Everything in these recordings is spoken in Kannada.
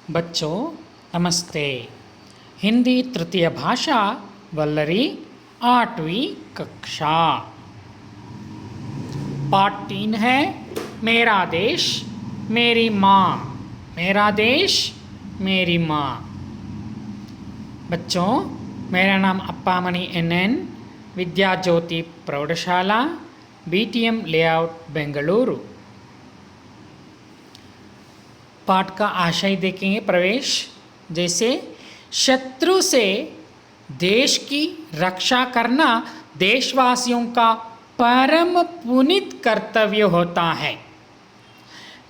बच्चों नमस्ते। हिंदी तृतीय भाषा वल्लरी 8वीं कक्षा। पाठ 3 है मेरा देश मेरी माँ। मेरा देश मेरी माँ। बच्चों मेरा नाम अप्पामणि NN, विद्या ज्योति प्रौढ़शाला, BTM लेआउट बेंगलुरु। पाठ का आशय देखेंगे। प्रवेश जैसे शत्रु से देश की रक्षा करना देशवासियों का परम पुनीत कर्तव्य होता है।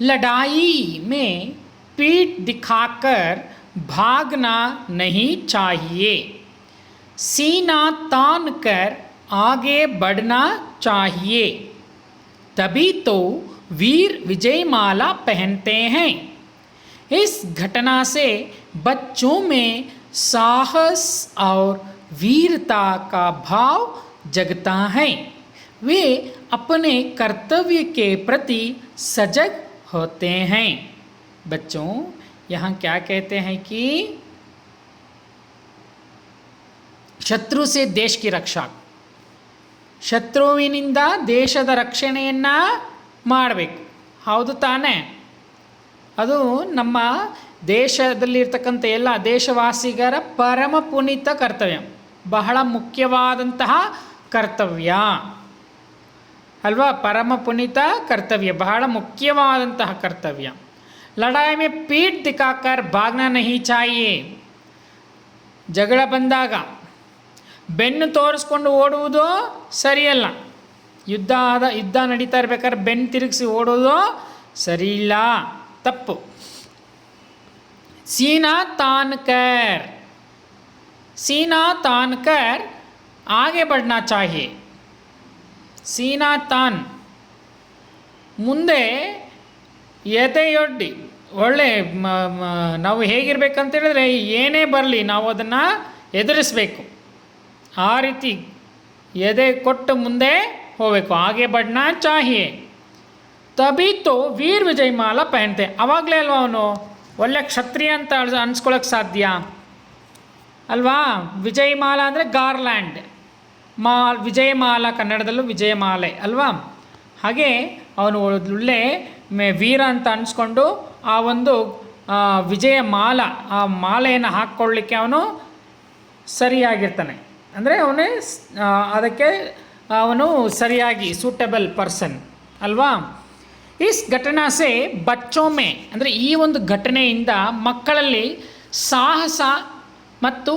लड़ाई में पीठ दिखाकर भागना नहीं चाहिए। सीना तान कर आगे बढ़ना चाहिए, तभी तो वीर विजयमाला पहनते हैं। इस घटना से बच्चों में साहस और वीरता का भाव जगता है। वे अपने कर्तव्य के प्रति सजग होते हैं। बच्चों यहाँ क्या कहते हैं कि ಶತ್ರು से देश की रक्षा, ಶತ್ರುವಿನಿಂದ ದೇಶದ ರಕ್ಷಣೆಯನ್ನ ಮಾಡಬೇಕು. ಹೌದು ತಾನೇ? ಅದು ನಮ್ಮ ದೇಶದಲ್ಲಿರ್ತಕ್ಕಂಥ ಎಲ್ಲ ದೇಶವಾಸಿಗರ ಪರಮ ಪುನೀತ ಕರ್ತವ್ಯ, ಬಹಳ ಮುಖ್ಯವಾದಂತಹ ಕರ್ತವ್ಯ ಅಲ್ವಾ? ಪರಮ ಪುನೀತ ಕರ್ತವ್ಯ, ಬಹಳ ಮುಖ್ಯವಾದಂತಹ ಕರ್ತವ್ಯ. ಲಡಾಯಿ में पीठ दिखाकर भागना नहीं चाहिए. ಜಗಳ ಬಂದಾಗ ಬೆನ್ನು ತೋರಿಸ್ಕೊಂಡು ಓಡುವುದು ಸರಿಯಲ್ಲ. ಯುದ್ಧ ನಡೀತಾ ಇರ್ಬೇಕಾದ್ರೆ ಬೆನ್ನು ತಿರುಗಿಸಿ ಓಡೋದು ಸರಿ ಇಲ್ಲ, ತಪ್ಪು. सीना तान कर आगे बढ़ना चाहिए. सीना तान ಮುಂದೆ ಎದೆಯೊಡ್ಡಿ ಒಳ್ಳೆ ನಾವು ಹೇಗಿರ್ಬೇಕಂತ ಹೇಳಿದ್ರೆ ಏನೇ ಬರಲಿ ನಾವು ಅದನ್ನು ಎದುರಿಸಬೇಕು. ಆ ರೀತಿ ಎದೆ ಕೊಟ್ಟು ಮುಂದೆ ಹೋಗಬೇಕು. ಆಗೆ ಬಡ್ನಾ ಚಾಹಿಯೆ, ತಬಿ ತೋ ವೀರ್ ವಿಜಯಮಾಲ ಪಹನ್ತೆ. ಅವಾಗಲೇ ಅಲ್ವಾ ಅವನು ಒಳ್ಳೆ ಕ್ಷತ್ರಿಯ ಅಂತ ಅನ್ಸ್ಕೊಳಕ್ಕೆ ಸಾಧ್ಯ ಅಲ್ವಾ? ವಿಜಯಮಾಲ ಅಂದರೆ ಗಾರ್ಲ್ಯಾಂಡ್, ವಿಜಯಮಾಲ ಕನ್ನಡದಲ್ಲೂ ವಿಜಯಮಾಲೆ ಅಲ್ವಾ? ಹಾಗೆ ಅವನು ಒಳ್ಳೆ ವೀರ ಅಂತ ಅನಿಸ್ಕೊಂಡು ಆ ಒಂದು ವಿಜಯಮಾಲ, ಆ ಮಾಲೆಯನ್ನು ಹಾಕ್ಕೊಳ್ಳಿಕ್ಕೆ ಅವನು ಸರಿಯಾಗಿರ್ತಾನೆ. ಅಂದರೆ ಅವನೇ ಅದಕ್ಕೆ ಅವನು ಸರಿಯಾಗಿ ಸೂಟಬಲ್ ಪರ್ಸನ್ ಅಲ್ವಾ? ಇಸ್ ಘಟನಾ ಸೆ ಬಚ್ಚೋ ಮೇ, ಅಂದರೆ ಈ ಒಂದು ಘಟನೆಯಿಂದ ಮಕ್ಕಳಲ್ಲಿ ಸಾಹಸ ಮತ್ತು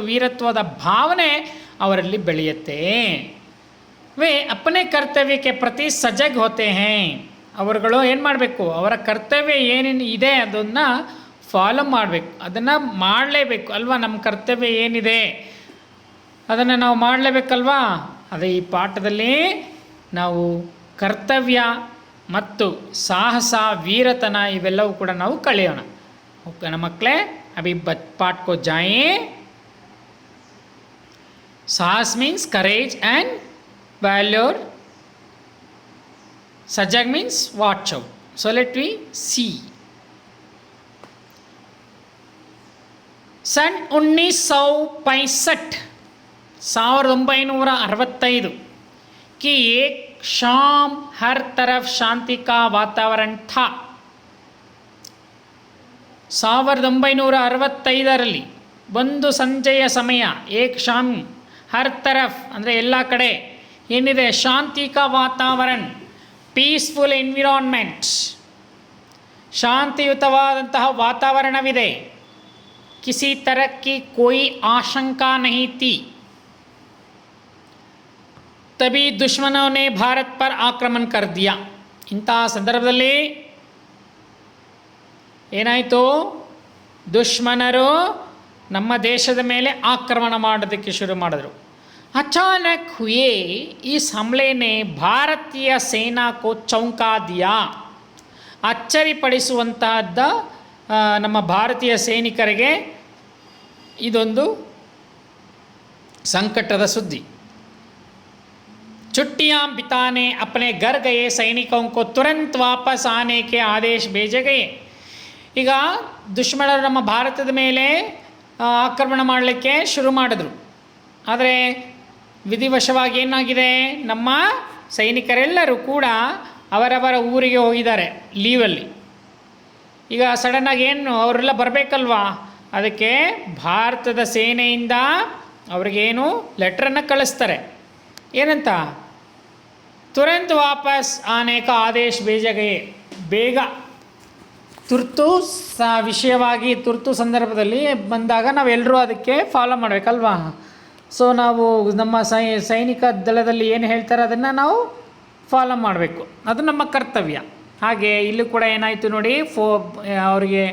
ವೀರತ್ವದ ಭಾವನೆ ಅವರಲ್ಲಿ ಬೆಳೆಯುತ್ತೆ. ವೇ ಅಪ್ಪನೇ ಕರ್ತವ್ಯಕ್ಕೆ ಪ್ರತಿ ಸಜಗ್ ಹೋತೆ ಹೇ. ಅವರುಗಳು ಏನು ಮಾಡಬೇಕು? ಅವರ ಕರ್ತವ್ಯ ಏನೇನು ಇದೆ ಅದನ್ನು ಫಾಲೋ ಮಾಡಬೇಕು, ಅದನ್ನು ಮಾಡಲೇಬೇಕು ಅಲ್ವಾ? ನಮ್ಮ ಕರ್ತವ್ಯ ಏನಿದೆ ಅದನ್ನು ನಾವು ಮಾಡಲೇಬೇಕಲ್ವಾ? ಅದೇ ಈ ಪಾಠದಲ್ಲಿ ನಾವು ಕರ್ತವ್ಯ ಮತ್ತು ಸಾಹಸ, ವೀರತನ ಇವೆಲ್ಲವೂ ಕೂಡ ನಾವು ಕಲಿಯೋಣ. ಓಕೆನಾ ಮಕ್ಕಳೇ? ಅಭಿ ಪಾಠ ಕೋ ಜಾಯೇ. ಸಾಹಸ್ ಮೀನ್ಸ್ ಕರೇಜ್ ಆ್ಯಂಡ್ ವ್ಯಾಲ್ಯೂರ್. ಸಜಗ್ means watch out. So let we see. सन 1965 की एक शाम हर तरफ शांति का वातावरण था. 1965 ಒಂದು ಸಂಜೆಯ ಸಮಯ, ಏಕ್ ಶಾಮ್ ಹರ್ ತರಫ್ ಅಂದರೆ ಎಲ್ಲ ಕಡೆ ಏನಿದೆ? ಶಾಂತಿ ಕಾ ವಾತಾವರಣ, ಪೀಸ್ಫುಲ್ ಎನ್ವಿರಾನ್ಮೆಂಟ್, ಶಾಂತಿಯುತವಾದಂತಹ ವಾತಾವರಣವಿದೆ. किसी तरह की कोई आशंका नहीं थी. तभी दुश्मनों ने भारत पर आक्रमण कर दिया. ಇಂತಹ ಸಂದರ್ಭದಲ್ಲಿ ಏನಾಯಿತು? ದುಶ್ಮನರು ನಮ್ಮ ದೇಶದ ಮೇಲೆ ಆಕ್ರಮಣ ಮಾಡೋದಕ್ಕೆ ಶುರು ಮಾಡಿದ್ರು. अचानक हुए इस हमले ने भारतीय सेना को चौंका दिया. ಅಚ್ಚರಿಪಡಿಸುವಂತಹದ್ದ ನಮ್ಮ ಭಾರತೀಯ ಸೈನಿಕರಿಗೆ ಇದೊಂದು ಸಂಕಟದ ಸುದ್ದಿ. छुट्टियां बिताने अपने घर गए सैनिकों को तुरंत वापस आने के आदेश भेजे गए. ಈಗ ದುಶ್ಮನರು ನಮ್ಮ ಭಾರತದ ಮೇಲೆ ಆಕ್ರಮಣ ಮಾಡಲಿಕ್ಕೆ ಶುರು ಮಾಡಿದ್ರು. ಆದರೆ ವಿಧಿವಶವಾಗಿ ಏನಾಗಿದೆ, ನಮ್ಮ ಸೈನಿಕರೆಲ್ಲರೂ ಕೂಡ ಅವರವರ ಊರಿಗೆ ಹೋಗಿದ್ದಾರೆ ಲೀವಲ್ಲಿ. ಈಗ ಸಡನ್ನಾಗಿ ಏನು ಅವರೆಲ್ಲ ಬರಬೇಕಲ್ವಾ, ಅದಕ್ಕೆ ಭಾರತದ ಸೇನೆಯಿಂದ ಅವ್ರಿಗೇನು ಲೆಟ್ರನ್ನು ಕಳಿಸ್ತಾರೆ. ಏನಂತ, ತುರಂತ್ ವಾಪಸ್ ಆನೆ ಕಾ ಆದೇಶ भेजा गए. ಬೇಗ ತುರ್ತು ವಿಷಯವಾಗಿ ತುರ್ತು ಸಂದರ್ಭದಲ್ಲಿ ಬಂದಾಗ ನಾವೆಲ್ಲರೂ ಅದಕ್ಕೆ ಫಾಲೋ ಮಾಡಬೇಕಲ್ವಾ. ಸೊ ನಾವು ನಮ್ಮ ಸೈನಿಕ ದಳದಲ್ಲಿ ಏನು ಹೇಳ್ತಾರೆ ಅದನ್ನು ನಾವು ಫಾಲೋ ಮಾಡಬೇಕು, ಅದು ನಮ್ಮ ಕರ್ತವ್ಯ. ಹಾಗೆ ಇಲ್ಲೂ ಕೂಡ ಏನಾಯಿತು ನೋಡಿ, ಅವರಿಗೆ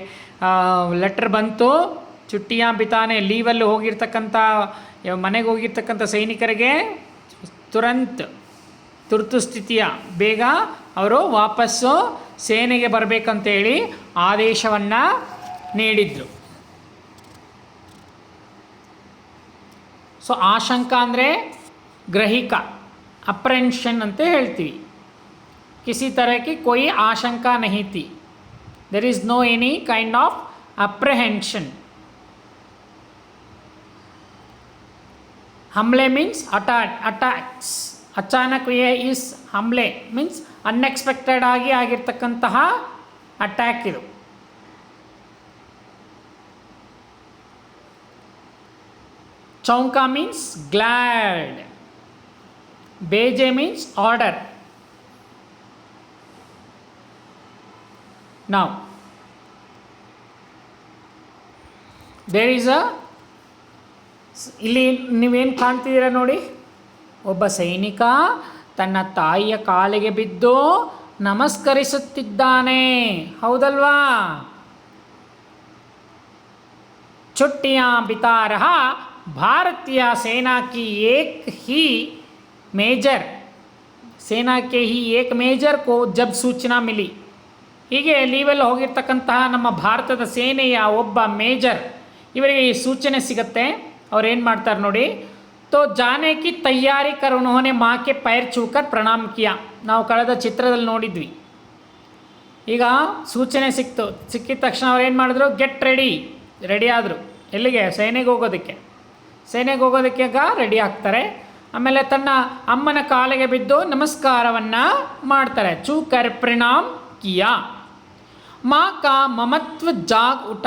ಲೆಟ್ರ್ ಬಂತು. ಚುಟ್ಟಿಯಾ ಬಿತಾನೆ ಲೀವಲ್ಲಿ ಹೋಗಿರ್ತಕ್ಕಂಥ ಮನೆಗೆ ಹೋಗಿರ್ತಕ್ಕಂಥ ಸೈನಿಕರಿಗೆ ತುರ್ತು ಸ್ಥಿತಿಯ ಬೇಗ ಅವರು ವಾಪಸ್ಸು ಸೇನೆಗೆ ಬರಬೇಕಂತೇಳಿ ಆದೇಶವನ್ನು ನೀಡಿದರು. ಸೊ ಆಶಂಕ ಅಂದರೆ ಗ್ರಹಿಕ, ಅಪ್ರೆನ್ಷನ್ ಅಂತ ಹೇಳ್ತೀವಿ. ಕಿಸಿ ತರಹಕ್ಕೆ कोई आशंका नहीं थी, there is no any kind of apprehension. हमले मीन्स attacks. ಅಚಾನಕ್ ಇಸ್ ಹಮ್ಲೆ ಮೀನ್ಸ್ ಅನ್ಎಕ್ಸ್ಪೆಕ್ಟೆಡ್ ಆಗಿ ಆಗಿರ್ತಕ್ಕಂತಹ ಅಟ್ಯಾಕ್ ಇದು. ಚೌಂಕ ಮೀನ್ಸ್ ಗ್ಲಾಡ್, ಬೇಜೆ ಮೀನ್ಸ್ ಆರ್ಡರ್. ನಾವು ದೇರ್ ಈಸ್ ಇಲ್ಲಿ ನೀವೇನು ಕಾಣ್ತಿದ್ದೀರ ನೋಡಿ, ಒಬ್ಬ ಸೈನಿಕ ತನ್ನ ತಾಯಿಯ ಕಾಲಿಗೆ ಬಿದ್ದು ನಮಸ್ಕರಿಸುತ್ತಿದ್ದಾನೆ, ಹೌದಲ್ವಾ. छुट्टियां बिता रहा भारतीय सेना की एक ही मेजर, सेना के ही एक मेजर को जब सूचना मिली. ಹೀಗೆ ಲೀವಲ್ಲಿ ಹೋಗಿರ್ತಕ್ಕಂತಹ ನಮ್ಮ ಭಾರತದ ಸೇನೆಯ ಒಬ್ಬ ಮೇಜರ್ ಇವರಿಗೆ ಈ ಸೂಚನೆ ಸಿಗುತ್ತೆ. ಅವ್ರು ಏನು ಮಾಡ್ತಾರೆ ನೋಡಿ, तो जाने की तैयारी कर उन्होंने माँ के पैर छूकर प्रणाम किया. ನಾವು ಕಳೆದ ಚಿತ್ರದಲ್ಲಿ ನೋಡಿದ್ವಿ. ಈಗ ಸೂಚನೆ ಸಿಕ್ಕಿದ ತಕ್ಷಣ ಅವ್ರು ಏನು ಮಾಡಿದ್ರು, ಗೆಟ್ ರೆಡಿ ಆದರು. ಎಲ್ಲಿಗೆ, ಸೇನೆಗೆ ಹೋಗೋದಕ್ಕೆ. ಸೇನೆಗೆ ಹೋಗೋದಕ್ಕೆ ರೆಡಿ ಆಗ್ತಾರೆ. ಆಮೇಲೆ ತನ್ನ ಅಮ್ಮನ ಕಾಲಿಗೆ ಬಿದ್ದು ನಮಸ್ಕಾರವನ್ನು ಮಾಡ್ತಾರೆ. ಚೂಕರ್ ಪ್ರಣಾಮ್ ಕಿಯಾ. ಮಾ ಕಾ ಮಮತ್ವ ಜಾಗ್ ಉಟ.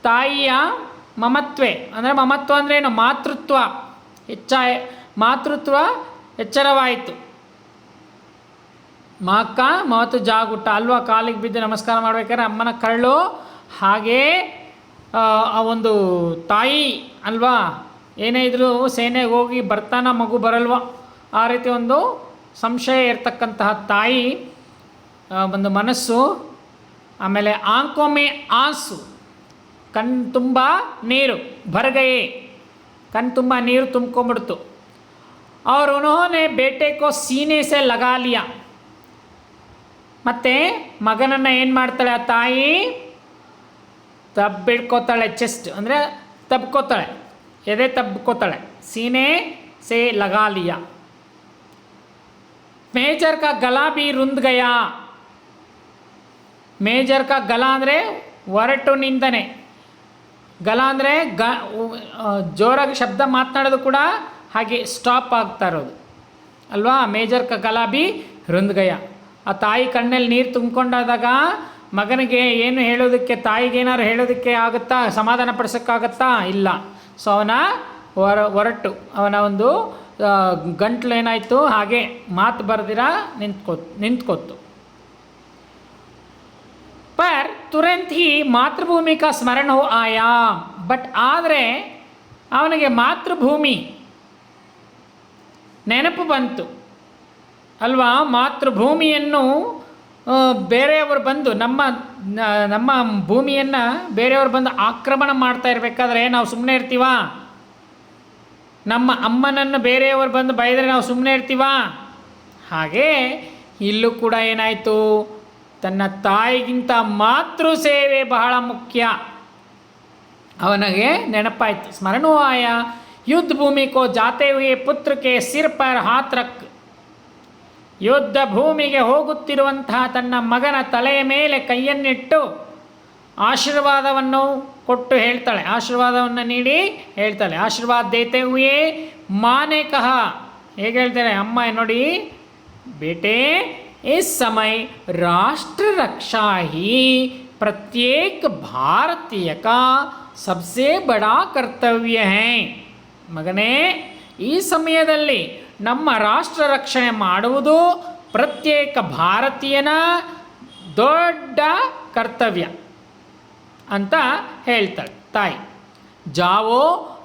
ತಾಯಿಯ ಮಮತ್ವೆ ಅಂದರೆ, ಮಮತ್ವ ಅಂದರೆ ಏನು, ಮಾತೃತ್ವ ಎಚ್ಚರವಾಯಿತು. ಮಾಕ ಮಹತ್ವ ಜಾಗುಟ್ಟ ಅಲ್ವಾ, ಕಾಲಿಗೆ ಬಿದ್ದು ನಮಸ್ಕಾರ ಮಾಡಬೇಕಾದ್ರೆ ಅಮ್ಮನ ಕರಳು ಹಾಗೇ ಆ ಒಂದು ತಾಯಿ ಅಲ್ವಾ, ಏನೇ ಇದ್ರೂ ಸೇನೆಗೆ ಹೋಗಿ ಬರ್ತಾನ ಮಗು ಬರಲ್ವ, ಆ ರೀತಿ ಒಂದು ಸಂಶಯ ಇರ್ತಕ್ಕಂತಹ ತಾಯಿ ಒಂದು ಮನಸ್ಸು. ಆಮೇಲೆ ಆಂಕೋಮೆ ಆಸು, ಕಣ್ಣು ತುಂಬ ನೀರು, ಭರಗಯೇ ಕಣ್ಣು ತುಂಬ ನೀರು ತುಂಬ್ಕೊಂಬಿಡ್ತು. और उन्होंने बेटे को सीने से लगा लिया. ಮತ್ತು ಮಗನನ್ನು ಏನು ಮಾಡ್ತಾಳೆ ಆ ತಾಯಿ, ತಬ್ಬಿಡ್ಕೋತಾಳೆ. ಚೆಸ್ಟ್ ಅಂದರೆ ತಬ್ಕೋತಾಳೆ, ಎದೆ ತಬ್ಕೋತಾಳೆ. ಸೀನೆ ಸೆ ಲಗಾ ಲಿಯಾ. ಮೇಜರ್ ಕಾ ಗಲಾ ಬಿ ರುಂದ್ ಗಯಾ. ಮೇಜರ್ ಕಾ ಗಲಾ ಅಂದರೆ ಒರಟು ನಿಂದನೆ, ಗಲ ಅಂದರೆ ಜೋರಾಗಿ ಶಬ್ದ ಮಾತನಾಡೋದು ಕೂಡ ಹಾಗೆ ಸ್ಟಾಪ್ ಆಗ್ತಾ ಇರೋದು ಅಲ್ವಾ. ಮೇಜರ್ ಕ ಗಲಾ ಬಿ ರುಂದ್ ಗಯ. ಆ ತಾಯಿ ಕಣ್ಣಲ್ಲಿ ನೀರು ತುಂಬಿಕೊಂಡಾದಾಗ ಮಗನಿಗೆ ಏನು ಹೇಳೋದಕ್ಕೆ, ತಾಯಿಗೇನಾದ್ರು ಹೇಳೋದಕ್ಕೆ ಆಗುತ್ತಾ, ಸಮಾಧಾನ ಪಡಿಸೋಕ್ಕಾಗತ್ತಾ, ಇಲ್ಲ. ಸೊ ಅವನ ಹೊರಟು ಅವನ ಒಂದು ಗಂಟ್ಲು ಏನಾಯಿತು, ಹಾಗೆ ಮಾತು ಬರೆದಿರ ನಿಂತ್ಕೊತ್ತು. पर तुरंत ही मातृभूमि का स्मरण हो आया. ಬಟ್ ಆದರೆ ಅವನಿಗೆ ಮಾತೃಭೂಮಿ ನೆನಪು ಬಂತು ಅಲ್ವಾ. ಮಾತೃಭೂಮಿಯನ್ನು ಬೇರೆಯವರು ಬಂದು ನಮ್ಮ ಭೂಮಿಯನ್ನು ಬೇರೆಯವರು ಬಂದು ಆಕ್ರಮಣ ಮಾಡ್ತಾ ಇರಬೇಕಾದ್ರೆ ನಾವು ಸುಮ್ಮನೆ ಇರ್ತೀವಾ? ನಮ್ಮ ಅಮ್ಮನನ್ನು ಬೇರೆಯವರು ಬಂದು ಬೈದರೆ ನಾವು ಸುಮ್ಮನೆ ಇರ್ತೀವಾ? ಹಾಗೆ ಇಲ್ಲೂ ಕೂಡ ಏನಾಯಿತು, ತನ್ನ ತಾಯಿಗಿಂತ ಮಾತೃ ಸೇವೆ ಬಹಳ ಮುಖ್ಯ. ಅವನಿಗೆ ನೆನಪಾಯಿತು. ಸ್ಮರಣವಾಯ युद्ध भूमि को जाते हुए पुत्र के सिर पर हाथ रख, ಯುದ್ಧ ಭೂಮಿಗೆ ಹೋಗುತ್ತಿರುವಂತಹ ತನ್ನ ಮಗನ ತಲೆಯ ಮೇಲೆ ಕೈಯನ್ನಿಟ್ಟು ಆಶೀರ್ವಾದವನ್ನು ಕೊಟ್ಟು ಹೇಳ್ತಾಳೆ, ಆಶೀರ್ವಾದವನ್ನು ನೀಡಿ ಹೇಳ್ತಾಳೆ. ಆಶೀರ್ವಾದ ದೇತೆ ಹುಯೇ ಮಾನೆ ಕಹ, ಹೇಗೆ ಹೇಳ್ತಾಳೆ ಅಮ್ಮ ನೋಡಿ, ಬೇಟೆ इस समय राष्ट्र रक्षा ही प्रत्येक भारतीय का सबसे बड़ा कर्तव्य है. ಮಗನೇ, ಈ ಸಮಯದಲ್ಲಿ ನಮ್ಮ ರಾಷ್ಟ್ರ ರಕ್ಷಣೆ ಮಾಡುವುದು ಪ್ರತ್ಯೇಕ ಭಾರತೀಯನ ದೊಡ್ಡ ಕರ್ತವ್ಯ ಅಂತ ಹೇಳ್ತಾಳೆ ತಾಯಿ. ಜಾವೋ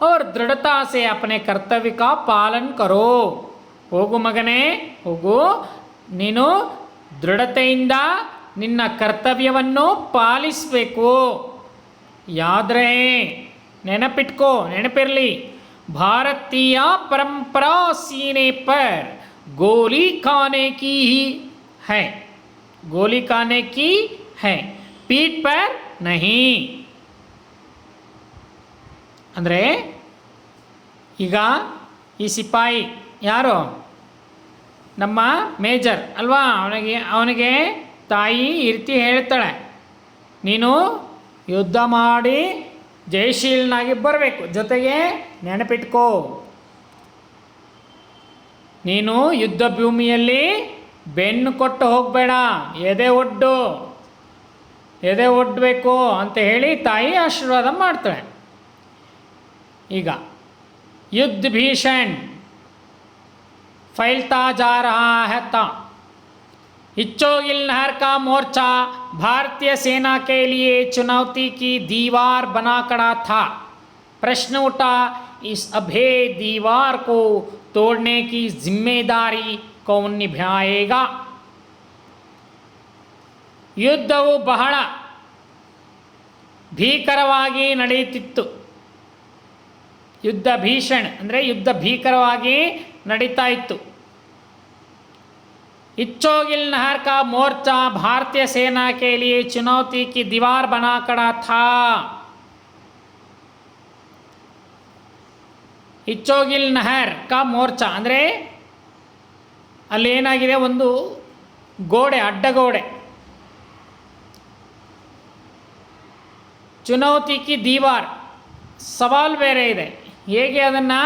और दृढ़ता से अपने कर्तव्य का पालन करो. ಹೋಗು ಮಗನೇ, ಹೋಗು, ನೀನು ದೃಢತೆಯಿಂದ ನಿನ್ನ ಕರ್ತವ್ಯವನ್ನು ಪಾಲಿಸಬೇಕು. ಯಾದ್ರೆ ನೆನಪಿಟ್ಕೋ, ನೆನಪಿರಲಿ, भारतीय परंपरा सीने पर गोली खाने की ही है, गोली खाने की है, पीठ पर नहीं. ಅಂದರೆ ಈಗ ಈ ಸಿಪಾಯಿ ಯಾರು, ನಮ್ಮ ಮೇಜರ್ ಅಲ್ವಾ, ಅವನಿಗೆ ತಾಯಿ ಈ ರೀತಿ ಹೇಳ್ತಾಳೆ, ನೀನು ಯುದ್ಧ ಮಾಡಿ ಜಯಶೀಲನಾಗಿ ಬರಬೇಕು. ಜೊತೆಗೆ ನೆನಪಿಟ್ಕೋ, ನೀನು ಯುದ್ಧ ಭೂಮಿಯಲ್ಲಿ ಬೆನ್ನು ಕೊಟ್ಟು ಹೋಗಬೇಡ, ಎದೆ ಒಡ್ಬೇಕು ಅಂತ ಹೇಳಿ ತಾಯಿ ಆಶೀರ್ವಾದ ಮಾಡ್ತಾಳೆ. ಈಗ युद्ध भीषण फैलता जा रहा है था. इच्चोगिल नहर का मोर्चा भारतीय सेना के लिए चुनौती की दीवार बना खड़ा था. प्रश्न उठा, इस अभेद दीवार को तोड़ने की जिम्मेदारी कौन निभाएगा. ಯುದ್ಧವು ಬಹಳ ಭೀಕರವಾಗಿ ನಡೆಯುತ್ತಿತ್ತು. ಯುದ್ಧ ಭೀಷಣ ಅಂದರೆ ಯುದ್ಧ ಭೀಕರವಾಗಿ ನಡೀತಾ ಇತ್ತು. इच्चोगिल नहर का मोर्चा भारतीय सेना के लिए चुनौती की दीवार बना खड़ा था. ಇಚ್ಚೋಗಿಲ್ ನಹರ್ ಕಾ ಮೋರ್ಚಾ ಅಂದರೆ ಅಲ್ಲಿ ಏನಾಗಿದೆ, ಒಂದು ಗೋಡೆ, ಅಡ್ಡಗೋಡೆ. ಚುನೌತಿ ಕಿ ದೀವಾರ್, ಸವಾಲ್ ಬೇರೆ ಇದೆ, ಹೇಗೆ ಅದನ್ನು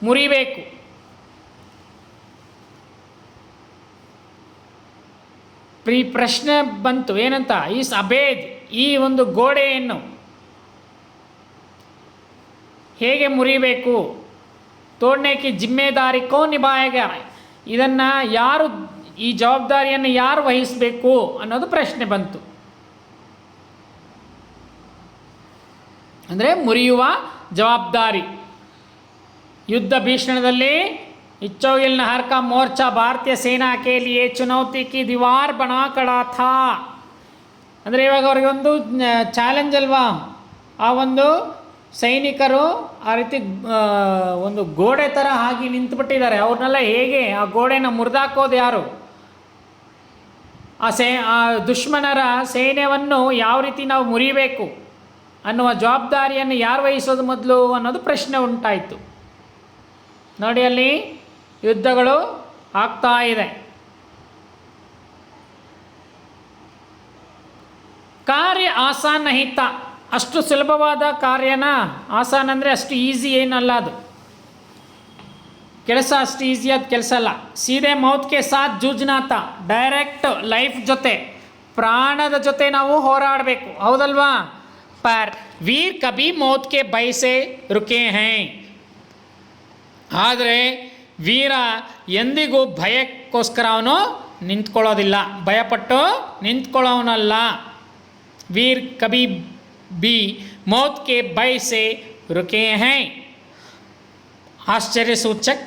ಮುರಿಬೇಕು. ಪ್ರಶ್ನೆ ಬಂತು ಏನಂತ, ಈ ಅಭೇದ್, ಈ ಒಂದು ಗೋಡೆಯನ್ನು ಹೇಗೆ ಮುರಿಬೇಕು, ತೋಡ್ನೆಕಿ ಜಿಮ್ಮೆದಾರಿ ಕೋ ನಿಭಾಯಗ, ಇದನ್ನು ಯಾರು, ಈ ಜವಾಬ್ದಾರಿಯನ್ನು ಯಾರು ವಹಿಸಬೇಕು ಅನ್ನೋದು ಪ್ರಶ್ನೆ ಬಂತು. ಅಂದರೆ ಮುರಿಯುವ ಜವಾಬ್ದಾರಿ. ಯುದ್ಧ ಭೀಷಣದಲ್ಲಿ इच्चोगिल नहर का मोर्चा भारतीय सेना के लिए चुनौती की दीवार बना खड़ा था. ಅಂದರೆ ಇವಾಗ ಅವ್ರಿಗೆ ಒಂದು ಚಾಲೆಂಜ್ ಅಲ್ವಾ, ಆ ಒಂದು ಸೈನಿಕರು ಆ ರೀತಿ ಒಂದು ಗೋಡೆ ಥರ ಆಗಿ ನಿಂತುಬಿಟ್ಟಿದ್ದಾರೆ. ಅವ್ರನ್ನೆಲ್ಲ ಹೇಗೆ ಆ ಗೋಡೆನ ಮುರಿದಾಕೋದು ಯಾರು, ಆ ದುಶ್ಮನರ ಸೈನ್ಯವನ್ನು ಯಾವ ರೀತಿ ನಾವು ಮುರಿಬೇಕು ಅನ್ನುವ ಜವಾಬ್ದಾರಿಯನ್ನು ಯಾರು ವಹಿಸೋದು ಮೊದಲು ಅನ್ನೋದು ಪ್ರಶ್ನೆ ಉಂಟಾಯಿತು. ನೋಡಿ, ಅಲ್ಲಿ ಯುದ್ಧಗಳು ಆಗ್ತಾ ಇದೆ. ಕಾರ್ಯ ಆಸಾನ್ ನಹಿತ, ಅಷ್ಟು ಸುಲಭವಾದ ಕಾರ್ಯನ, ಆಸಾನ್ ಅಂದರೆ ಅಷ್ಟು ಈಸಿ ಏನಲ್ಲ, ಅದು ಕೆಲಸ ಅಷ್ಟು ಈಸಿಯಾದ ಕೆಲಸ ಅಲ್ಲ. ಸೀದೆ ಮೌತ್ಗೆ ಸಾಥ್ ಜೂಜ್ನಾತ, ಡೈರೆಕ್ಟ್ ಲೈಫ್ ಜೊತೆ, ಪ್ರಾಣದ ಜೊತೆ ನಾವು ಹೋರಾಡಬೇಕು, ಹೌದಲ್ವಾ. ಪರ್ ವೀರ್ ಕಭಿ ಮೌತ್ಗೆ ಬಯಸೆ ರುಕೆ ಹೈ, ಆದರೆ ವೀರ ಎಂದಿಗೂ ಭಯಕ್ಕೋಸ್ಕರ ಅವನು ನಿಂತ್ಕೊಳ್ಳೋದಿಲ್ಲ, ಭಯಪಟ್ಟು ನಿಂತ್ಕೊಳ್ಳೋನಲ್ಲ. ವೀರ್ ಕಭಿ भी मौत के भय से रुके हैं. आश्चर्य सूचक,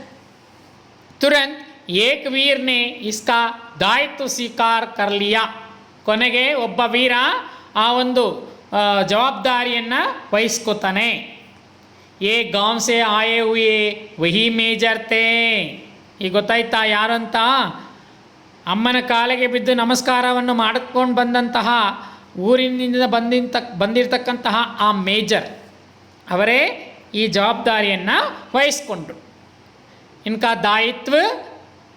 तुरंत एक वीर ने इसका दायित्व स्वीकार कर लिया. ಕೊನೆಗೆ ಒಬ್ಬ ವೀರ ಆ ಒಂದು ಜವಾಬ್ದಾರಿಯನ್ನು ವಹಿಸ್ಕೋತಾನೆ. ಏ ಗಾಂವ್ ಸೆ ಆಯೇ ಹುಯೇ ವಹಿ ಮೇಜರ್ ತೇ, ಈಗ ಗೊತ್ತಾಯ್ತಾ ಯಾರು ಅಂತ, ಅಮ್ಮನ ಕಾಲಿಗೆ ಬಿದ್ದು ನಮಸ್ಕಾರವನ್ನು ಮಾಡಿಕೊಂಡು ಬಂದಂತಹ ಊರಿನಿಂದ ಬಂದಿರತಕ್ಕಂತಹ ಆ ಮೇಜರ್ ಅವರೇ ಈ ಜವಾಬ್ದಾರಿಯನ್ನು ವಹಿಸ್ಕೊಂಡ್ರು. इनका दायित्व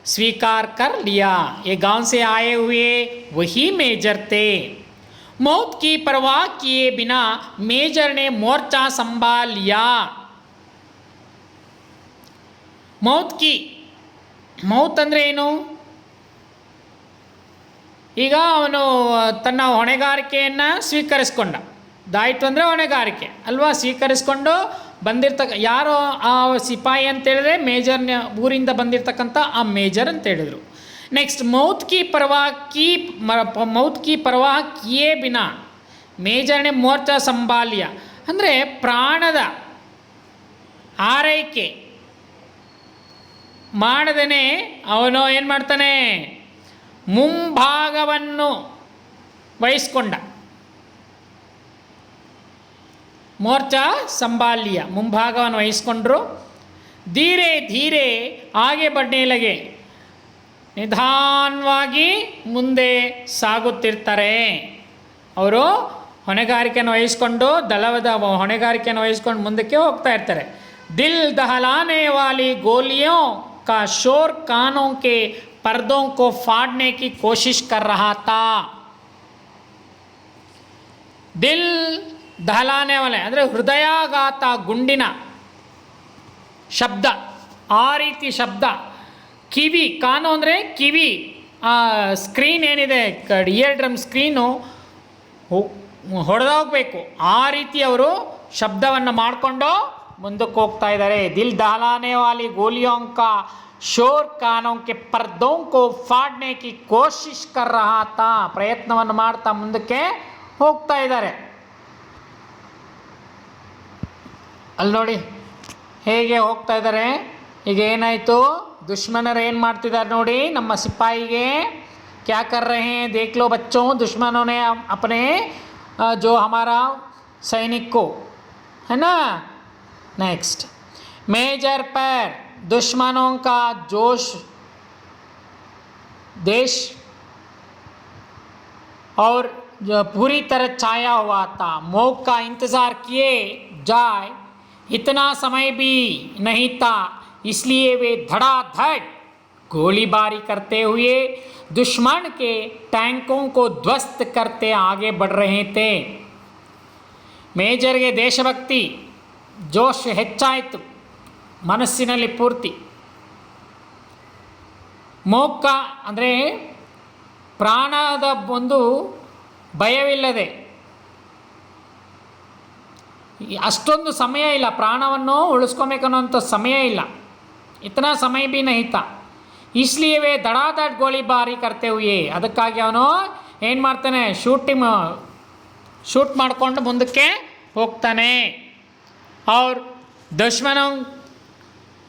स्वीकार कर लिया. ये गांव से आए हुए वही मेजर थे. मौत की परवाह किए बिना मेजर ने मोर्चा संभाल लिया. ಮೌತ್ ಅಂದರೆ ಏನು? ಈಗ ಅವನು ತನ್ನ ಹೊಣೆಗಾರಿಕೆಯನ್ನು ಸ್ವೀಕರಿಸ್ಕೊಂಡ. ದಾಯಿತ್ವ ಅಂದರೆ ಹೊಣೆಗಾರಿಕೆ ಅಲ್ವಾ? ಸ್ವೀಕರಿಸ್ಕೊಂಡು ಯಾರೋ ಆ ಸಿಪಾಯಿ ಅಂತೇಳಿದ್ರೆ ಮೇಜರ್ನ ಊರಿಂದ ಬಂದಿರತಕ್ಕಂಥ ಆ ಮೇಜರ್ ಅಂತ ಹೇಳಿದರು. ನೆಕ್ಸ್ಟ್ ಮೌತ್ ಕಿ ಪರವಾಹ ಕಿಯೇ ಬಿನಾ ಮೇಜರ್ನೆ ಮೋರ್ಚಾ ಸಂಭಾಲ್ಯ ಅಂದರೆ ಪ್ರಾಣದ ಆರೈಕೆ ಮಾಡದೇನೆ ಅವನು ಏನು ಮಾಡ್ತಾನೆ, ಮುಂಭಾಗವನ್ನು ವಹಿಸ್ಕೊಂಡ. ಮೋರ್ಚಾ ಸಂಭಾಲ್ಯ ಮುಂಭಾಗವನ್ನು ವಹಿಸ್ಕೊಂಡ್ರು. ಧೀರೆ ಧೀರೆ ಆಗೆ ಬಡ್ನೆ ಲಗೆ, ನಿಧಾನವಾಗಿ ಮುಂದೆ ಸಾಗುತ್ತಿರ್ತಾರೆ. ಅವರು ಹೊಣೆಗಾರಿಕೆಯನ್ನು ವಹಿಸ್ಕೊಂಡು ದಳದ ಹೊಣೆಗಾರಿಕೆಯನ್ನು ವಹಿಸ್ಕೊಂಡು ಮುಂದಕ್ಕೆ ಹೋಗ್ತಾ ಇರ್ತಾರೆ. ದಿಲ್ ದಹಲಾನೆ ವಾಲಿ ಗೋಲಿಯೋं का शोर कानों के पर्दों को फाड़ने की कोशिश कर रहा था. ದಿಲ್ ದಹಲಾನೆ ವಾಲೆ ಅಂದರೆ ಹೃದಯಾಘಾತ, ಗುಂಡಿನ ಶಬ್ದ, ಆ ರೀತಿ ಶಬ್ದ. ಕಿವಿ, ಕಾನು ಅಂದರೆ ಕಿವಿ, ಆ ಸ್ಕ್ರೀನ್ ಏನಿದೆ ಇಯರ್ ಡ್ರಮ್ ಸ್ಕ್ರೀನು ಹೊಡೆದೋಗ್ಬೇಕು, ಆ ರೀತಿ ಅವರು ಶಬ್ದವನ್ನು ಮಾಡಿಕೊಂಡು ಮುಂದಕ್ಕೆ ಹೋಗ್ತಾ ಇದ್ದಾರೆ. ದಿಲ್ ದಹಲಾನೆ ವಾಲಿ ಗೋಲಿಯೋं का शोर कानों के पर्दों को फाड़ने की कोशिश कर रहा था. ಪ್ರಯತ್ನವನ್ನು ಮಾಡ್ತಾ ಮುಂದಕ್ಕೆ ಹೋಗ್ತಾ ಇದ್ದಾರೆ. ಅಲ್ಲಿ ನೋಡಿ ಹೇಗೆ ಹೋಗ್ತಾ ಇದ್ದಾರೆ. ಈಗ ಏನಾಯಿತು, ದುಶ್ಮನರು ಏನು ಮಾಡ್ತಿದ್ದಾರೆ ನೋಡಿ ನಮ್ಮ ಸಿಪಾಯಿಗೆ. क्या कर रहे हैं देख लो बच्चों, दुश्मनों ने अपने जो हमारा सैनिक को है ना. नेक्स्ट मेजर पर दुश्मनों का जोश देश और पूरी तरह छाया हुआ था. मौका का इंतज़ार किए जाए इतना समय भी नहीं था, इसलिए वे धड़ाधड़ गोलीबारी करते हुए दुश्मन के टैंकों को ध्वस्त करते आगे बढ़ रहे थे. ಮೇಜರ್ಗೆ ದೇಶಭಕ್ತಿ ಜೋಶ್ ಹೆಚ್ಚಾಯಿತು ಮನಸ್ಸಿನಲ್ಲಿ ಪೂರ್ತಿ. ಮೋಕ ಅಂದರೆ ಪ್ರಾಣದ ಒಂದು ಭಯವಿಲ್ಲದೆ, ಅಷ್ಟೊಂದು ಸಮಯ ಇಲ್ಲ, ಪ್ರಾಣವನ್ನು ಉಳಿಸ್ಕೊಬೇಕನ್ನೋಂಥ ಸಮಯ ಇಲ್ಲ. ಇತನಾ ಸಮಯ ಬಿ ನಹಿತ, ಇಸ್ಲಿಯೇ ವೇ ದಡಾದಡ್ ಗೋಲಿಬಾರಿ ಕರ್ತೆ ಹುಯೇ. ಅದಕ್ಕಾಗಿ ಅವನು ಏನು ಮಾಡ್ತಾನೆ, ಶೂಟ್ ಮಾಡಿಕೊಂಡು ಮುಂದಕ್ಕೆ ಹೋಗ್ತಾನೆ. ಅವ್ರ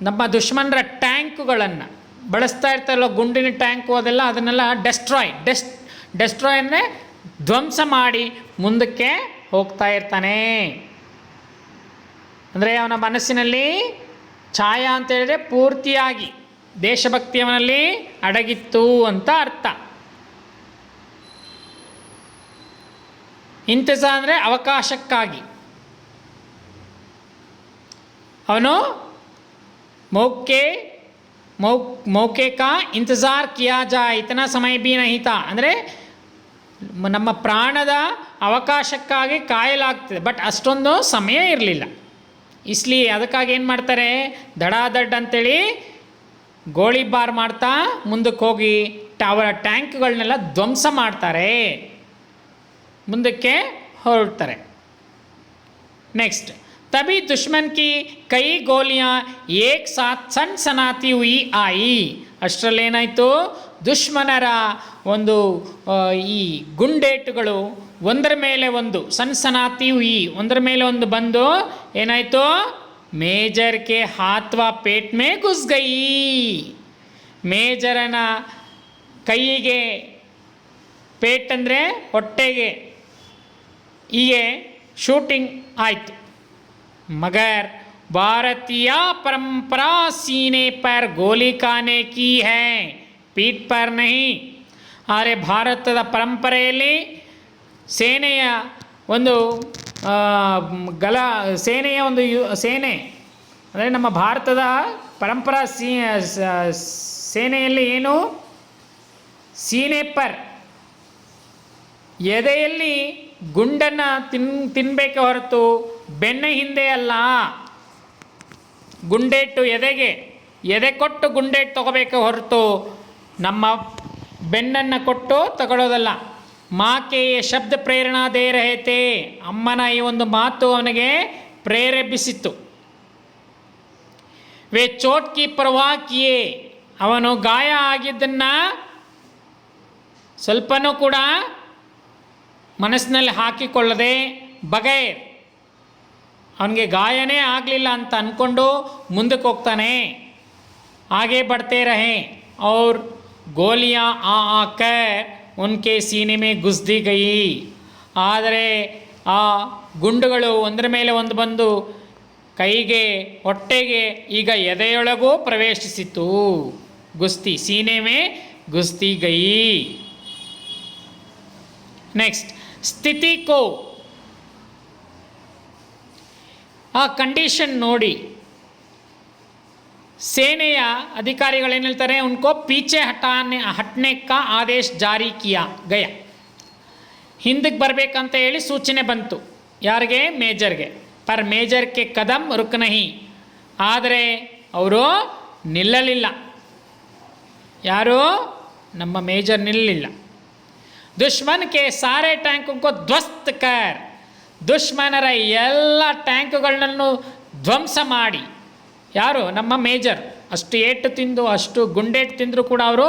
ನಮ್ಮ ದುಶ್ಮನರ ಟ್ಯಾಂಕುಗಳನ್ನು ಬಳಸ್ತಾ ಇರ್ತಾರಲ್ಲ, ಗುಂಡಿನ ಟ್ಯಾಂಕು ಅದೆಲ್ಲ, ಅದನ್ನೆಲ್ಲ ಡೆಸ್ಟ್ರಾಯ್ ಅಂದರೆ ಧ್ವಂಸ ಮಾಡಿ ಮುಂದಕ್ಕೆ ಹೋಗ್ತಾ ಇರ್ತಾನೆ. ಅಂದರೆ ಅವನ ಮನಸ್ಸಿನಲ್ಲಿ ಛಾಯಾ ಅಂತ ಹೇಳಿದ್ರೆ ಪೂರ್ತಿಯಾಗಿ ದೇಶಭಕ್ತಿ ಅವನಲ್ಲಿ ಅಡಗಿತ್ತು ಅಂತ ಅರ್ಥ. ಇಂತಜ ಅಂದರೆ ಅವಕಾಶಕ್ಕಾಗಿ. ಅವನು ಮೌಕೆ ಕಾ ಇಂತಜಾರ್ ಕಿಯಾ ಜಾಯ್ ಇತನಾ ಸಮಯ ಬಿ ನಹೀ ತಾ ಅಂದರೆ ನಮ್ಮ ಪ್ರಾಣದ ಅವಕಾಶಕ್ಕಾಗಿ ಕಾಯಲಾಗ್ತದೆ, ಬಟ್ ಅಷ್ಟೊಂದು ಸಮಯ ಇರಲಿಲ್ಲ. ಇಸ್ಲಿ ಅದಕ್ಕಾಗಿ ಏನು ಮಾಡ್ತಾರೆ, ದಡಾದಡ್ ಅಂತೇಳಿ ಗೋಳಿಬಾರ್ ಮಾಡ್ತಾ ಮುಂದಕ್ಕೆ ಹೋಗಿ ಅವರ ಟ್ಯಾಂಕ್ಗಳನ್ನೆಲ್ಲ ಧ್ವಂಸ ಮಾಡ್ತಾರೆ, ಮುಂದಕ್ಕೆ ಹೊರಡ್ತಾರೆ. ನೆಕ್ಸ್ಟ್ तभी दुश्मन की कई गोलियां एक साथ सनसनाती हुई आई. ಅಷ್ಟರಲ್ಲೇನಾಯಿತು, ದುಶ್ಮನರ ಒಂದು ಈ ಗುಂಡೇಟುಗಳು ಒಂದರ ಮೇಲೆ ಒಂದು ಸನ್ಸನಾತಿ ಹುಯಿ ಒಂದರ ಮೇಲೆ ಒಂದು ಬಂದು ಏನಾಯಿತು, ಮೇಜರ್ ಕೆ ಹಾತ್ವಾ ಪೇಟ್ ಮೇ ಘುಸ್ ಗಯಿ. ಮೇಜರನ ಕೈಯಿಗೆ, ಪೇಟ್ ಅಂದರೆ ಹೊಟ್ಟೆಗೆ, ಹೀಗೆ ಶೂಟಿಂಗ್ ಆಯಿತು. मगर भारतीय परंपरा सीने पर गोली खाने की है, पीठ पर नहीं. ಆದರೆ ಭಾರತದ ಪರಂಪರೆಯಲ್ಲಿ ಸೇನೆಯ ಒಂದು ಗಲ ಸೇನೆಯ ಒಂದು ಸೇನೆ ಅಂದರೆ ನಮ್ಮ ಭಾರತದ ಪರಂಪರಾ ಸೇನೆಯಲ್ಲಿ ಏನು ಸೀನೆ ಪರ್ ಎದೆಯಲ್ಲಿ ಗುಂಡನ್ನು ತಿನ್ನಬೇಕೆ ಹೊರತು ಬೆನ್ನ ಹಿಂದೆ ಅಲ್ಲ. ಗುಂಡೇಟು ಎದೆ ಕೊಟ್ಟು ಗುಂಡೇಟು ತಗೋಬೇಕೆ ಹೊರತು ನಮ್ಮ ಬೆನ್ನನ್ನು ಕೊಟ್ಟು ತಗೊಳ್ಳೋದಲ್ಲ. ಮಾಕೆ ಶಬ್ದ ಪ್ರೇರಣಾ ದೇ ರಹತೆ, ಅಮ್ಮನ ಈ ಒಂದು ಮಾತು ಅವನಿಗೆ ಪ್ರೇರೇಪಿಸಿತ್ತು. ವೇ ಚೋಟ್ ಕಿ ಪರ್ವಾ ಕಿಯೇ, ಅವನು ಗಾಯ ಆಗಿದ್ದನ್ನು ಸ್ವಲ್ಪನೂ ಕೂಡ ಮನಸ್ಸಿನಲ್ಲಿ ಹಾಕಿಕೊಳ್ಳದೆ ಬಗೈರ್, ಅವನಿಗೆ ಗಾಯನೇ ಆಗಲಿಲ್ಲ ಅಂತ ಅಂದ್ಕೊಂಡು ಮುಂದಕ್ಕೆ ಹೋಗ್ತಾನೆ. ಆಗೆ ಬಡ್ತೇ ರಹೆ ಔರ್ ಗೋಲಿಯಾ ಆಕರ್ ಉನ್ಕೆ ಸೀನೆ ಮೇ ಘುಸ್ ದಿ ಗಯಿ. ಆದರೆ ಆ ಗುಂಡುಗಳು ಒಂದರ ಮೇಲೆ ಒಂದು ಬಂದು ಕೈಗೆ ಹೊಟ್ಟೆಗೆ ಈಗ ಎದೆಯೊಳಗೂ ಪ್ರವೇಶಿಸಿತು. ಗುಸ್ತಿ ಸೀನೆ ಮೇ ಗುಸ್ತಿ ಗಯಿ. ನೆಕ್ಸ್ಟ್ ಸ್ಥಿತಿ ಕೋ, ಆ ಕಂಡೀಷನ್ ನೋಡಿ ಸೇನೆಯ ಅಧಿಕಾರಿಗಳೇನು ಹೇಳ್ತಾರೆ, ಉನ್ಕೋ ಪೀಚೆ ಹಟ್ನೆ ಕಾ ಆದೇಶ ಜಾರಿ ಕಿಯಾ ಗಯ. ಹಿಂದಕ್ಕೆ ಬರಬೇಕಂತ ಹೇಳಿ ಸೂಚನೆ ಬಂತು. ಯಾರಿಗೆ? ಮೇಜರ್ಗೆ. ಪರ್ ಮೇಜರ್ಗೆ ಕದಂ ರುಕ್ ನಹಿ, ಆದರೆ ಅವರು ನಿಲ್ಲಲಿಲ್ಲ. ಯಾರು? ನಮ್ಮ ಮೇಜರ್ ನಿಲ್ಲಲಿಲ್ಲ. ದುಶ್ಮನ್ ಕೆ ಸಾರೆ ಟ್ಯಾಂಕುಂಕೋ ಧ್ವಸ್ತ್ ಕರ್, ದುಶ್ಮನರ ಎಲ್ಲ ಟ್ಯಾಂಕುಗಳನ್ನು ಧ್ವಂಸ ಮಾಡಿ. ಯಾರು? ನಮ್ಮ ಮೇಜರ್. ಅಷ್ಟು ಏಟು ತಿಂದು ಅಷ್ಟು ಗುಂಡೇಟು ತಿಂದರೂ ಕೂಡ ಅವರು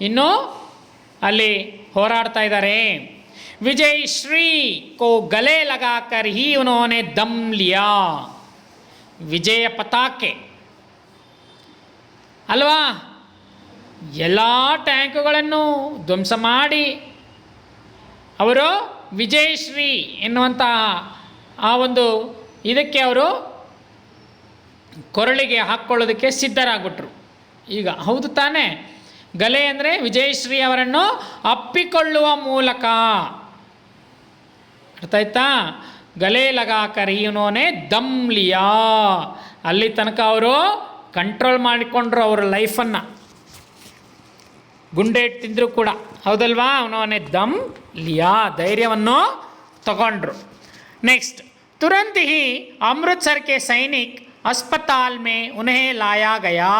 ಇನ್ನೂ ಅಲ್ಲಿ ಹೋರಾಡ್ತಾ ಇದ್ದಾರೆ. ವಿಜಯ್ ಶ್ರೀ ಕೋ ಗಲೆ ಲಗಾಕರ್ ಹಿ ಉನ್ಹೋನೆ ದಮ್ ಲಿಯಾ. ವಿಜಯ ಪತಾಕೆ ಅಲ್ವಾ, ಎಲ್ಲ ಟ್ಯಾಂಕುಗಳನ್ನು ಧ್ವಂಸ ಮಾಡಿ ಅವರು ವಿಜಯಶ್ರೀ ಎನ್ನುವಂಥ ಆ ಒಂದು ಇದಕ್ಕೆ ಅವರು ಕೊರಳಿಗೆ ಹಾಕ್ಕೊಳ್ಳೋದಕ್ಕೆ ಸಿದ್ಧರಾಗ್ಬಿಟ್ರು. ಈಗ ಹೌದು ತಾನೇ? ಗಲೆ ಅಂದರೆ ವಿಜಯಶ್ರೀ ಅವರನ್ನು ಅಪ್ಪಿಕೊಳ್ಳುವ ಮೂಲಕ. ಅರ್ಥ ಆಯ್ತಾ? ಗಲೆ ಲಗಾಕರ್ ಇವನೋನೆ ದಮ್ ಲಿಯಾ. ಅಲ್ಲಿ ತನಕ ಅವರು ಕಂಟ್ರೋಲ್ ಮಾಡಿಕೊಂಡ್ರು ಅವರ ಲೈಫನ್ನು. ಗುಂಡೇಟು ತಿಂದರೂ ಕೂಡ, ಹೌದಲ್ವಾ? ಅವನವನೇ ದಮ್ ಲಿಯಾ, ಧೈರ್ಯವನ್ನು ತಗೊಂಡ್ರು. ನೆಕ್ಸ್ಟ್ ತುರಂತ್ ಹಿ ಅಮೃತ್ಸರ್ ಕೆ ಸೈನಿಕ್ ಅಸ್ಪತಾಲ್ ಮೇ ಉನ್ಹೇ ಲಾಯಾ ಗಯಾ.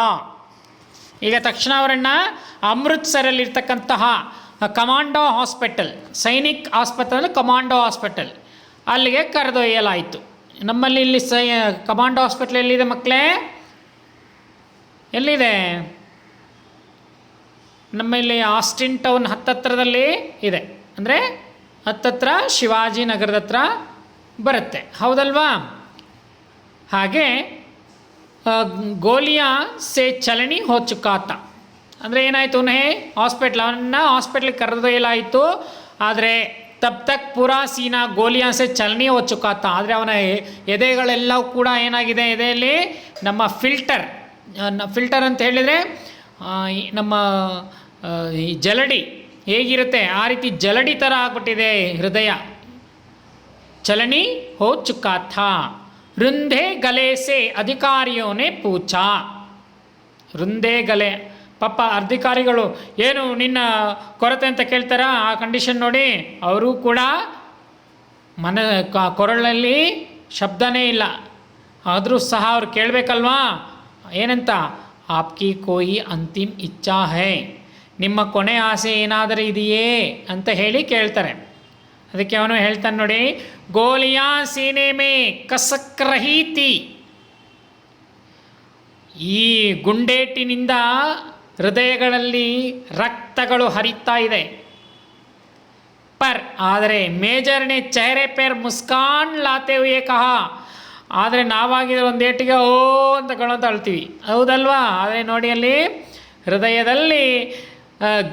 ಈಗ ತಕ್ಷಣ ಅವರನ್ನು ಅಮೃತ್ಸರಲ್ಲಿರ್ತಕ್ಕಂತಹ ಕಮಾಂಡೋ ಹಾಸ್ಪಿಟಲ್, ಸೈನಿಕ್ ಆಸ್ಪತ್ರೆ ಕಮಾಂಡೋ ಹಾಸ್ಪಿಟಲ್, ಅಲ್ಲಿಗೆ ಕರೆದೊಯ್ಯಲಾಯಿತು. ನಮ್ಮಲ್ಲಿ ಇಲ್ಲಿ ಕಮಾಂಡೋ ಹಾಸ್ಪಿಟಲ್ ಎಲ್ಲಿದೆ ಮಕ್ಕಳೇ? ಎಲ್ಲಿದೆ? ನಮ್ಮಲ್ಲಿ ಆಸ್ಟಿನ್ ಟೌನ್ ಹತ್ತತ್ರದಲ್ಲಿ ಇದೆ. ಅಂದರೆ ಹತ್ತತ್ರ ಶಿವಾಜಿ ನಗರದ ಹತ್ರ ಬರುತ್ತೆ, ಹೌದಲ್ವಾ? ಹಾಗೆ ಗೋಲಿಯಾ ಸೇ ಚಲನಿ ಹೋ ಚುಕಾತ. ಅಂದರೆ ಏನಾಯಿತು? ಉನ್ಹೇ ಅವನನ್ನು ಹಾಸ್ಪಿಟ್ಲಿಗೆ ಕರೆದೊಯ್ಯಲಾಯಿತು. ಆದರೆ ತಬ್ ತಕ್ ಪೂರಾ ಸೀನಾ ಗೋಲಿಯಾ ಸೇ ಚಲನಿ ಹೋ ಚುಕಾತ. ಆದರೆ ಅವನ ಎದೆಗಳೆಲ್ಲವೂ ಕೂಡ ಏನಾಗಿದೆ? ಎದೆಯಲ್ಲಿ ನಮ್ಮ ಫಿಲ್ಟರ್ ಅಂತ ಹೇಳಿದರೆ ನಮ್ಮ ಈ ಜಲಡಿ ಹೇಗಿರುತ್ತೆ ಆ ರೀತಿ ಜಲಡಿ ಥರ ಆಗ್ಬಿಟ್ಟಿದೆ ಹೃದಯ. ಚಲನಿ ಹೋ ಚುಕಾ ಥಾ. ರುಂಧೆ ಗಲೆ ಸೆ ಅಧಿಕಾರಿಯೋನೆ ಪೂಛಾ. ರುಂಧೆ ಗಲೆ, ಪಾಪ ಅಧಿಕಾರಿಗಳು ಏನು ನಿನ್ನ ಕೊರತೆ ಅಂತ ಕೇಳ್ತಾರ? ಆ ಕಂಡೀಷನ್ ನೋಡಿ, ಅವರು ಕೂಡ ಕೊರಳಲ್ಲಿ ಶಬ್ದನೇ ಇಲ್ಲ, ಆದರೂ ಸಹ ಅವ್ರು ಕೇಳಬೇಕಲ್ವಾ? ಏನಂತ? ಆಪ್ಕಿ ಕೋಯಿ ಅಂತಿಮ್ ಇಚ್ಛಾ ಹೈ, ನಿಮ್ಮ ಕೊನೆ ಆಸೆ ಏನಾದರೂ ಇದೆಯೇ ಅಂತ ಹೇಳಿ ಕೇಳ್ತಾರೆ. ಅದಕ್ಕೆ ಅವನು ಹೇಳ್ತಾನೆ ನೋಡಿ, ಗೋಲಿಯಾ ಸೀನೆ ಮೇ ಕಸಕ್ ರಹೀತಿ. ಈ ಗುಂಡೇಟಿನಿಂದ ಹೃದಯಗಳಲ್ಲಿ ರಕ್ತಗಳು ಹರಿತಾ ಇದೆ. ಪರ್ ಆದರೆ ಮೇಜರ್ನೇ ಚೆಹರೆ ಪೇರ್ ಮುಸ್ಕಾನ್ ಲಾತೆ ಹುಯೇ ಕಹಾ. ಆದರೆ ನಾವಾಗಿದ್ರೆ ಒಂದು ಏಟಿಗೆ ಓ ಅಂತ ಕಣಂತ ಅಳ್ತೀವಿ, ಹೌದಲ್ವಾ? ಆದರೆ ನೋಡಿ ಅಲ್ಲಿ ಹೃದಯದಲ್ಲಿ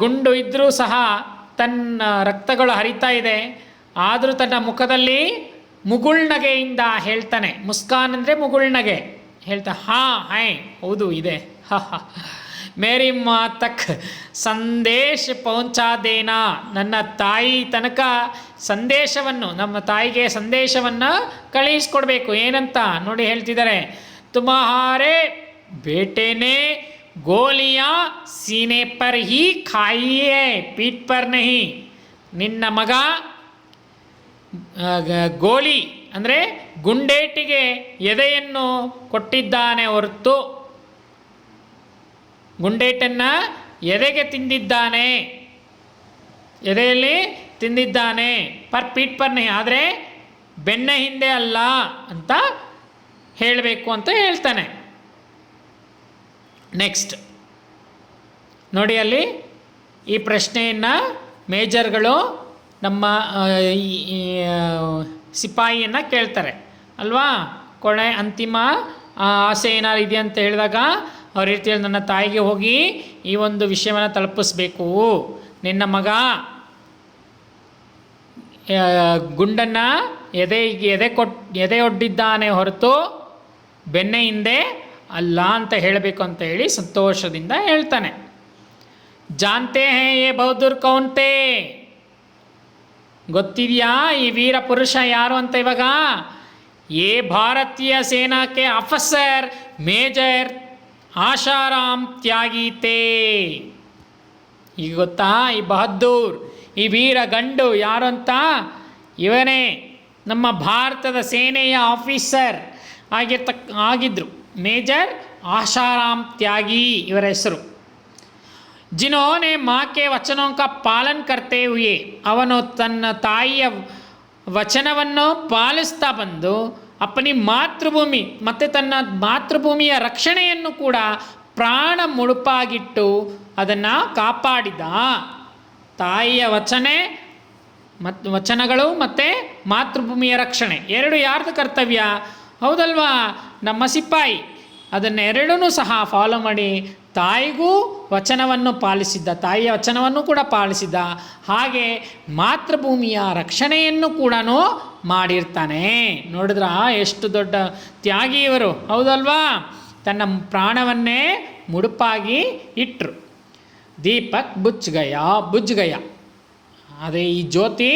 ಗುಂಡು ಇದ್ದರೂ ಸಹ ತನ್ನ ರಕ್ತಗಳು ಹರಿತಾ ಇದೆ, ಆದರೂ ತನ್ನ ಮುಖದಲ್ಲಿ ಮುಗುಳ್ನಗೆಯಿಂದ ಹೇಳ್ತಾನೆ. ಮುಸ್ಕಾನ್ ಅಂದರೆ ಮುಗುಳ್ನಗೆ ಹೇಳ್ತಾ, ಹಾಂ ಹಾಯ್ ಹೌದು ಇದೆ. ಮೇರಿ ಮಾ ತಕ್ ಸಂದೇಶ ಪਹੁಂಚಾ ದೇನಾ, ನನ್ನ ತಾಯಿ ತನಕ ಸಂದೇಶವನ್ನು, ನಮ್ಮ ತಾಯಿಗೆ ಸಂದೇಶವನ್ನು ಕಳಿಸ್ಕೊಡ್ಬೇಕು. ಏನಂತ ನೋಡಿ ಹೇಳ್ತಿದ್ದಾರೆ, ತುಮಹಾರೆ ಬೇಟೆನೇ ಗೋಲಿಯಾ ಸೀನೆ ಪರ್ ಹಿ ಖಾಯಿಯೇ ಪೀಠ್ ಪರ್ ನಹಿ. ನಿನ್ನ ಮಗ ಗೋಲಿ ಅಂದರೆ ಗುಂಡೇಟಿಗೆ ಎದೆಯನ್ನು ಕೊಟ್ಟಿದ್ದಾನೆ ಹೊರತು, ಗುಂಡೇಟನ್ನು ಎದೆಗೆ ತಿಂದಿದ್ದಾನೆ, ಎದೆಯಲ್ಲಿ ತಿಂದಿದ್ದಾನೆ. ಪೀಠ್ ಪರ್ ನಹಿ, ಆದರೆ ಬೆನ್ನ ಹಿಂದೆ ಅಲ್ಲ ಅಂತ ಹೇಳಬೇಕು ಅಂತ ಹೇಳ್ತಾನೆ. ನೆಕ್ಸ್ಟ್ ನೋಡಿ, ಅಲ್ಲಿ ಈ ಪ್ರಶ್ನೆಯನ್ನು ಮೇಜರ್ಗಳು ನಮ್ಮ ಸಿಪಾಯಿಯನ್ನು ಕೇಳ್ತಾರೆ ಅಲ್ವಾ. ಕೊನೆ ಅಂತಿಮ ಆಸೆ ಏನಾರು ಇದೆ ಅಂತ ಹೇಳಿದಾಗ ಅವ್ರ ರೀತಿಯಲ್ಲಿ ನನ್ನ ತಾಯಿಗೆ ಹೋಗಿ ಈ ಒಂದು ವಿಷಯವನ್ನು ತಲುಪಿಸ್ಬೇಕು. ನಿನ್ನ ಮಗ ಗುಂಡನ್ನು ಎದೆ ಒಡ್ಡಿದ್ದಾನೆ ಹೊರತು ಬೆನ್ನ ಹಿಂದೆ ಅಲ್ಲ ಅಂತ ಹೇಳಬೇಕು ಅಂತ ಹೇಳಿ ಸಂತೋಷದಿಂದ ಹೇಳ್ತಾನೆ. ಜಾನ್ತೆ ಹೇ ಯೇ ಬಹದ್ದೂರ್ ಕೌನ್ತೆ, ಗೊತ್ತಿದೆಯಾ ಈ ವೀರ ಪುರುಷ ಯಾರು ಅಂತ ಇವಾಗ? ಯೇ ಭಾರತೀಯ ಸೇನಾಕ್ಕೆ ಆಫೀಸರ್ ಮೇಜರ್ ಆಶಾರಾಮ್ ತ್ಯಾಗೀತೆ. ಈಗ ಗೊತ್ತಾ ಈ ಬಹದ್ದೂರ್, ಈ ವೀರ ಗಂಡು ಯಾರು ಅಂತ? ಇವನೇ ನಮ್ಮ ಭಾರತದ ಸೇನೆಯ ಆಫೀಸರ್ ಆಗಿದ್ರು, ಮೇಜರ್ ಆಶಾರಾಮ್ ತ್ಯಾಗಿ ಇವರ ಹೆಸರು. ಜಿನ್ಹೋನೆ ಮಾಕೆ ವಚನೋಂ ಕಾ ಪಾಲನ್ ಕರ್ತೆ ಹುಯೆ, ಅವನು ತನ್ನ ತಾಯಿಯ ವಚನವನ್ನು ಪಾಲಿಸ್ತಾ ಬಂದು ಅಪ್ಪನಿ ಮಾತೃಭೂಮಿ ಮತ್ತು ತನ್ನ ಮಾತೃಭೂಮಿಯ ರಕ್ಷಣೆಯನ್ನು ಕೂಡ ಪ್ರಾಣ ಮುಡುಪಾಗಿಟ್ಟು ಅದನ್ನು ಕಾಪಾಡಿದ. ತಾಯಿಯ ವಚನಗಳು ಮತ್ತು ಮಾತೃಭೂಮಿಯ ರಕ್ಷಣೆ ಎರಡು ಯಾರ್ದು ಕರ್ತವ್ಯ? ಹೌದಲ್ವಾ, ನಮ್ಮ ಸಿಪಾಯಿ ಅದನ್ನೆರಡೂ ಸಹ ಫಾಲೋ ಮಾಡಿ ತಾಯಿಗೂ ವಚನವನ್ನು ಪಾಲಿಸಿದ್ದ, ತಾಯಿಯ ವಚನವನ್ನು ಕೂಡ ಪಾಲಿಸಿದ್ದ, ಹಾಗೆ ಮಾತೃಭೂಮಿಯ ರಕ್ಷಣೆಯನ್ನು ಕೂಡ ಮಾಡಿರ್ತಾನೆ. ನೋಡಿದ್ರ ಎಷ್ಟು ದೊಡ್ಡ ತ್ಯಾಗಿ ಇವರು, ಹೌದಲ್ವಾ? ತನ್ನ ಪ್ರಾಣವನ್ನೇ ಮುಡುಪಾಗಿ ಇಟ್ಟರು. ದೀಪಕ್ ಬುಜ್ ಗಯ, ಅದೇ ಈ ಜ್ಯೋತಿ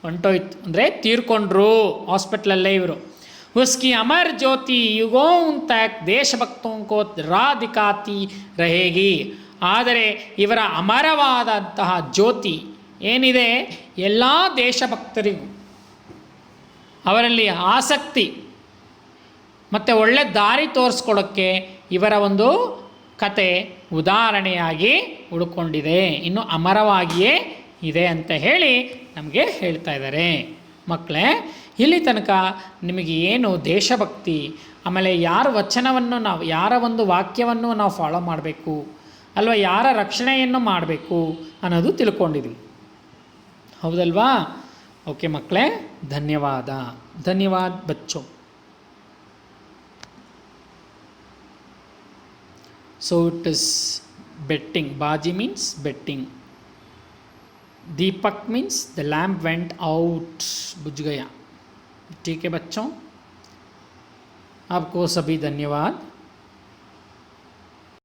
ಹೊಂಟೋಯ್ತು ಅಂದರೆ ತೀರ್ಕೊಂಡ್ರು ಹಾಸ್ಪಿಟ್ಲಲ್ಲೇ ಇವರು. उसकी अमर ज्योति युगों तक देशभक्तों को राह दिखाती रहेगी. ಆದರೆ ಇವರ ಅಮರವಾದಂತಹ ಜ್ಯೋತಿ ಏನಿದೆ ಎಲ್ಲ ದೇಶಭಕ್ತರಿಗೂ ಅವರಲ್ಲಿ ಆಸಕ್ತಿ ಮತ್ತು ಒಳ್ಳೆ ದಾರಿ ತೋರಿಸ್ಕೊಡೋಕ್ಕೆ ಇವರ ಒಂದು ಕತೆ ಉದಾಹರಣೆಯಾಗಿ ಉಳ್ಕೊಂಡಿದೆ, ಇನ್ನು ಅಮರವಾಗಿಯೇ ಇದೆ ಅಂತ ಹೇಳಿ ನಮಗೆ ಹೇಳ್ತಾ ಇದ್ದಾರೆ. ಮಕ್ಕಳೇ, ಇಲ್ಲಿ ತನಕ ನಿಮಗೆ ಏನು ದೇಶಭಕ್ತಿ, ಆಮೇಲೆ ಯಾರ ವಚನವನ್ನು ನಾವು, ಯಾರ ಒಂದು ವಾಕ್ಯವನ್ನು ನಾವು ಫಾಲೋ ಮಾಡಬೇಕು ಅಲ್ವಾ, ಯಾರ ರಕ್ಷಣೆಯನ್ನು ಮಾಡಬೇಕು ಅನ್ನೋದು ತಿಳ್ಕೊಂಡಿದ್ವಿ, ಹೌದಲ್ವಾ? ಓಕೆ ಮಕ್ಕಳೇ, ಧನ್ಯವಾದ ಬಚ್ಚೋ. So it is betting. ಬಾಜಿ ಮೀನ್ಸ್ ಬೆಟ್ಟಿಂಗ್. दीपक means the lamp went out, बुझ गया. ठीक है बच्चों, आपको सभी धन्यवाद.